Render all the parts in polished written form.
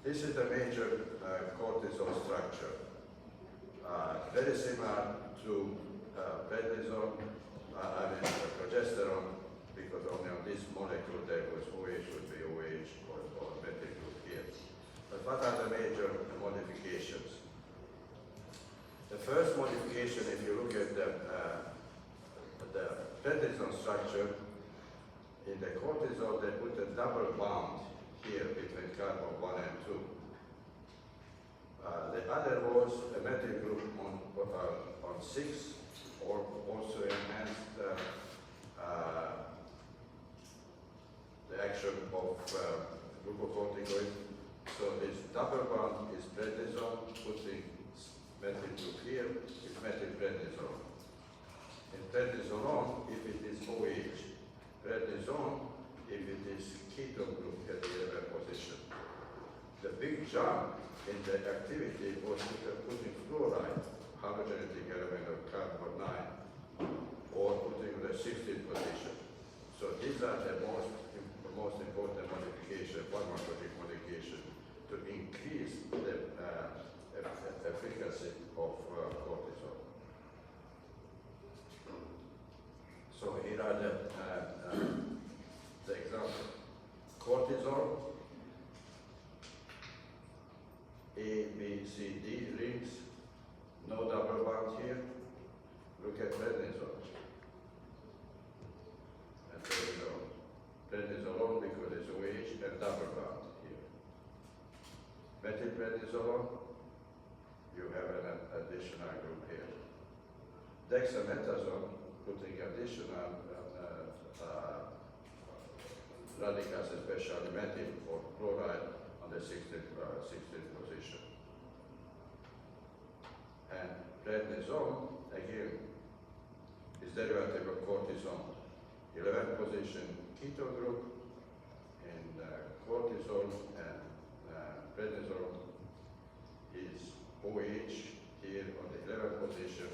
This is the major cortisol structure. Very similar to prednisone, progesterone, because only on this molecule there was OH would be OH or methyl group here. But what are the major modifications? The first modification, if you look at the prednisone structure, in the cortisol they put a double bond here between carbon 1 and 2. The other was a methyl group on 6, or also enhanced the action of glucocorticoid. So this double bond is prednisone, putting methyl group here is methylprednisolone. In prednisolone, if it is OH, prednisone, if it is ketone group at the 11 position. The big jump in the activity was putting fluoride, halogenetic element of carbon 9, or putting the 16th position. So these are the most important modification, pharmacologic modification, to increase the efficacy of cortisol. So here are the example. Cortisol, A, B, C, D rings, no double bond here. Look at prednisone. And prednisone. Prednisolone because it's OH and double bond here. Methylprednisolone, you have an additional group here. Dexamethasone, putting additional radicals, especially methyl or chloride, on the 16th position. And prednisone, again, is derivative of cortisone. 11th position ketone group in cortisol, and prednisone is OH here on the 11th position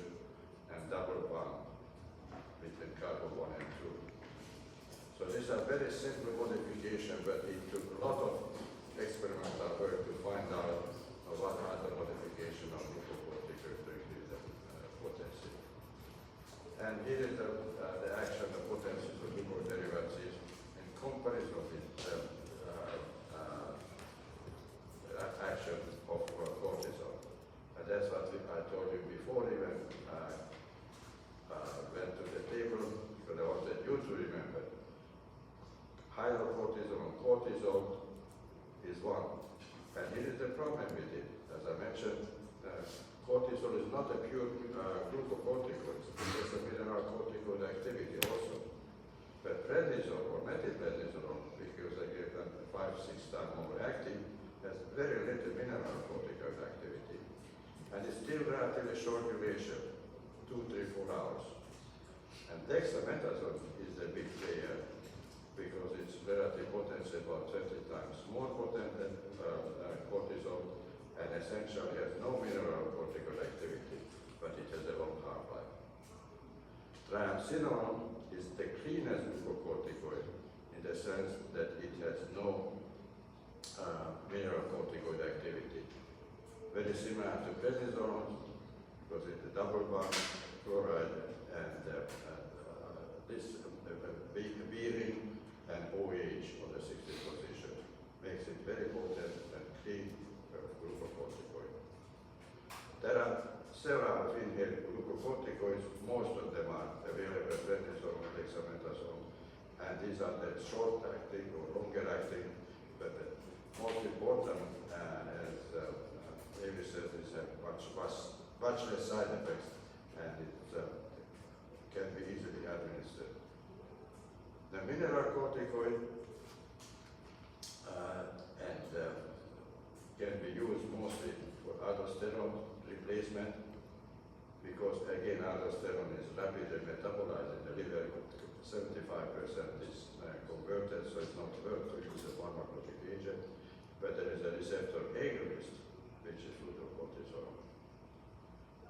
and double bond between carbon 1 and 2. So these are very simple modifications, but it took a lot of experimental work to find out what are the modifications of glucocorticoids to increase the potency. And here is the action of potencies of glucoderivatives in comparison with the action of cortisol. And that's what I told you before even went to the table, because I wanted you to remember. Hydrocortisone and cortisol is one. And here is the problem with it. As I mentioned, cortisol is not a pure glucocorticoid. It has a mineralocorticoid activity also. But prednisone or methylprednisolone, because I gave them 5-6 times more active, has very little mineralocorticoid activity. And it's still relatively short duration, 2, 3, 4 hours. And dexamethasone is the big player, because its relative potency about 20 times more potent than cortisol, and essentially has no mineralocorticoid activity, but it has a long half-life. Triamcinolone is the cleanest glucocorticoid in the sense that it has no mineralocorticoid activity. Very similar to prednisolone, because it's a double bond chloride, and this B-ring and OH on the 60th position makes it very potent and clean glucocorticoid. There are several inhaled glucocorticoids. Most of them are available, prednisone and dexamethasone, and these are the short-acting or longer-acting, but the most important, as Amy says, is much less side effects, and it can be easily administered. The mineralocorticoid can be used mostly for aldosterone replacement, because again aldosterone is rapidly metabolized in the liver. 75% is converted, so it's not worth to use a pharmacologic agent. But there is a receptor agonist, which is glucocorticoid.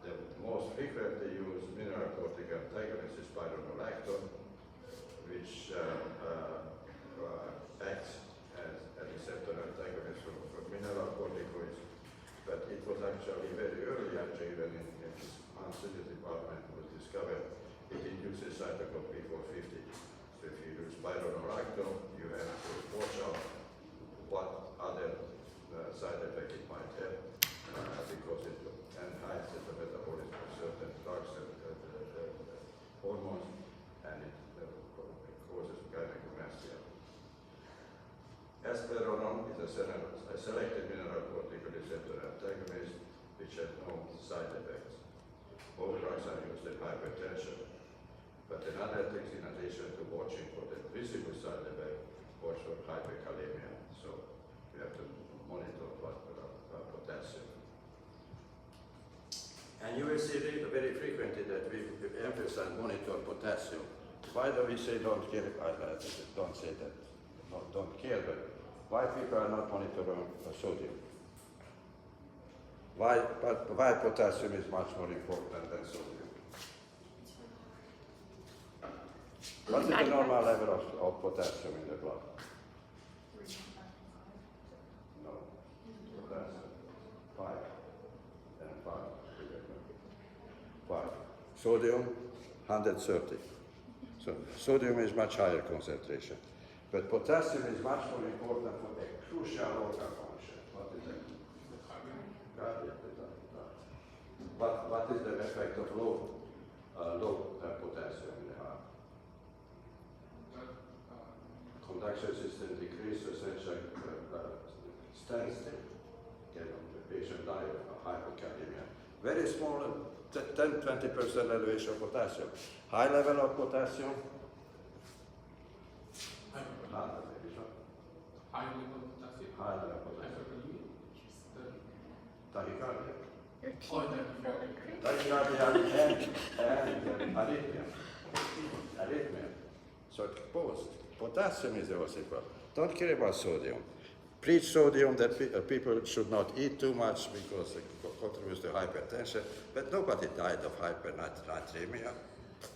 The most frequently used mineralocorticoid antagonist is spironolactone, which acts as a receptor antagonist for mineralocorticoid even in his anesthesia department was discovered, it induces cytokine P450. So if you use spironolactone, you have to watch out what other side effect it might have, because it enhances the metabolism of certain drugs and hormones, and it causes gynecomastia. Asperonol is a selective mineralocorticoid receptor antagonist which has no side effects. Both drugs are used in hypertension, but another thing in addition to watching for the visible side effect, watch for hyperkalemia. So we have to monitor blood potassium. And you will see very frequently that we emphasize monitor potassium. Why do we say don't care? Don't say that. No, don't care, but why people are not monitoring sodium? Why potassium is much more important than sodium? What is the normal level of potassium in the blood? No, potassium 5 and 5. 5. Sodium 130. So sodium is much higher concentration. But potassium is much more important for a crucial organ function. What is it? Cardiac. What is the effect of low potassium in the heart? Conduction system decreases, essentially standstill. The patient dies of hypokalemia. Very small, 10-20% elevation of potassium. High level of potassium. High level of potassium. High level of potassium. Tachycardia. Tachycardia and arrhythmia. Arrhythmia. So both. Potassium is also important. Don't care about sodium. Preach sodium that people should not eat too much because it contributes to hypertension, but nobody died of hypernatremia.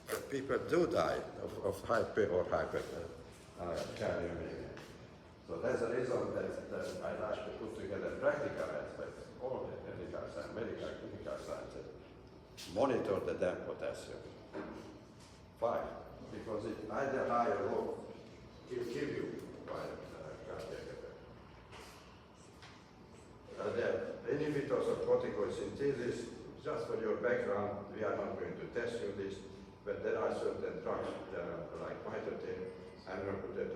But people do die of hyper or hyperkalemia. So that's the reason that I like to put together practical aspects, all the medical clinical sciences. Monitor the damn potassium. 5, because it either high or low will kill you by cardiac effect. The inhibitors of corticoid synthesis, just for your background, we are not going to test you this, but there are certain drugs like mitotin, aminobutyl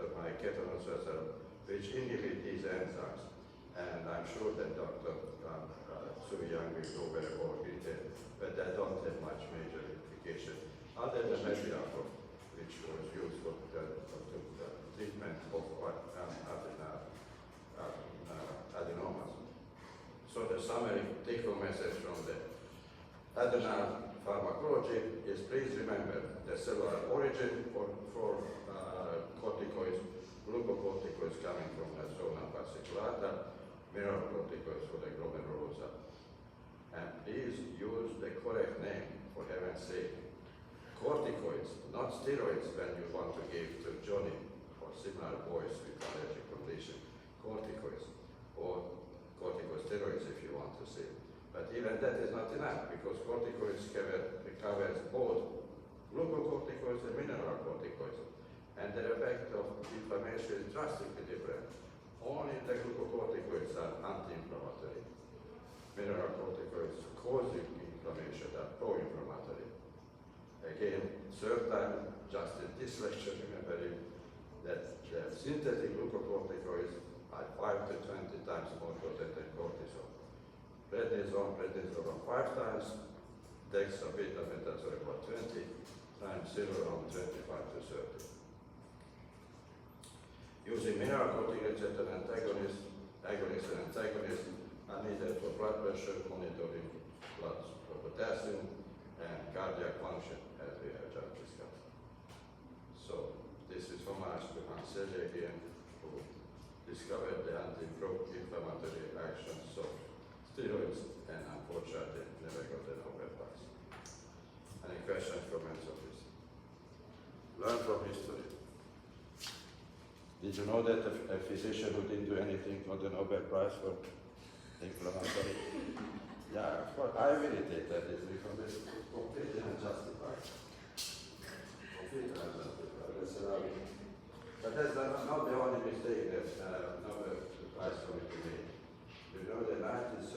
ketonosyl, which inhibit these enzymes. And I'm sure that Dr. Sue Young will go very more detail, but they don't have much major implication, other than Mediator, which was used for treatment of adenomas. So the summary take-home message from the adenal pharmacology is, please remember the cellular origin for corticoids, glucocorticoids coming from the zona fasciculata, mineralocorticoids for the glomerulosa. And please use the correct name, for heaven's sake. Corticoids, not steroids when you want to give to Johnny or similar boys with allergic condition. Corticoids, or corticosteroids if you want to say. But even that is not enough, because corticoids covers both glucocorticoids and mineralocorticoids. And the effect of inflammation is drastically different. Only the glucocorticoids are anti-inflammatory. Mineralocorticoids causing inflammation are pro-inflammatory. Again, third time, just in this lecture, remembering that the synthetic glucocorticoids are 5 to 20 times more potent than cortisol. Prednisone 5 times, dexamethasone about 20 times, Siloron 25 to 30. Using mineralocorticoid receptor antagonists are needed for blood pressure monitoring, blood potassium, and cardiac function, as we have just discussed. So this is homage to Hans Selye, who discovered the anti-inflammatory actions of steroids, and unfortunately never got the Nobel Prize. Any questions, comments on this? Learn from history. Did you know that a physician who didn't do anything got the Nobel Prize for inflammatory? Yeah, of I really think that is because it's completely unjustified. Completely unjustified. But that's not the only mistake that another price committee made. You know, the 1930